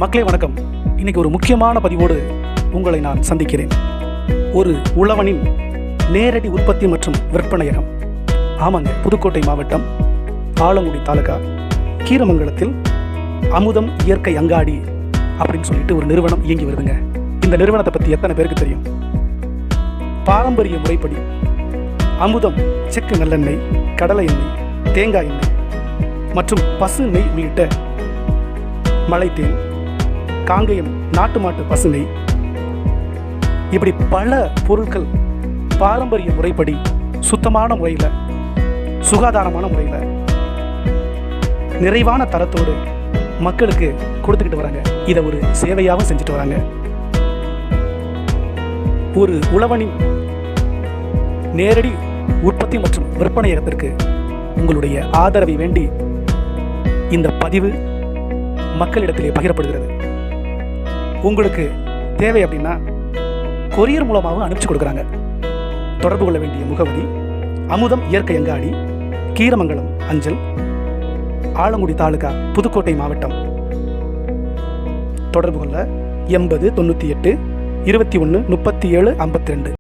மக்களே வணக்கம். இன்னைக்கு ஒரு முக்கியமான பதிவோடு உங்களை நான் சந்திக்கிறேன். ஒரு உழவனின் நேரடி உற்பத்தி மற்றும் விற்பனையகம். ஆமாங்க, புதுக்கோட்டை மாவட்டம் ஆலங்குடி தாலுகா கீரமங்கலத்தில் அமுதம் இயற்கை அங்காடி அப்படின்னு சொல்லிட்டு ஒரு நிறுவனம் இயங்கி வருதுங்க. இந்த நிறுவனத்தை பற்றி எத்தனை பேருக்கு தெரியும்? பாரம்பரிய முறைப்படி அமுதம் செக்கு நல்லெண்ணெய், கடலை எண்ணெய், தேங்காய் எண்ணெய் மற்றும் பசு நெய் உள்ளிட்ட மலைத்தேன், காங்கேயம் நாட்டு மாட்டு பசுனை, இப்படி பல பொருட்கள் பாரம்பரிய முறைப்படி சுத்தமான முறையில், சுகாதாரமான முறையில், நிறைவான தரத்தோடு மக்களுக்கு கொடுத்துக்கிட்டு வராங்க. இதை ஒரு சேவையாகவும் செஞ்சுட்டு வராங்க. ஒரு உழவனின் நேரடி உற்பத்தி மற்றும் விற்பனையகத்திற்கு உங்களுடைய ஆதரவை வேண்டி இந்த பதிவு மக்களிடத்திலே பகிரப்படுகிறது. உங்களுக்கு தேவை அப்படின்னா கொரியர் மூலமாகவும் அனுப்பிச்சு கொடுக்குறாங்க. தொடர்பு கொள்ள வேண்டிய முகவரி அமுதம் இயற்கை அங்காடி, கீரமங்கலம் அஞ்சல், ஆலங்குடி தாலுகா, புதுக்கோட்டை மாவட்டம். தொடர்பு கொள்ள 80 98 21 37 52.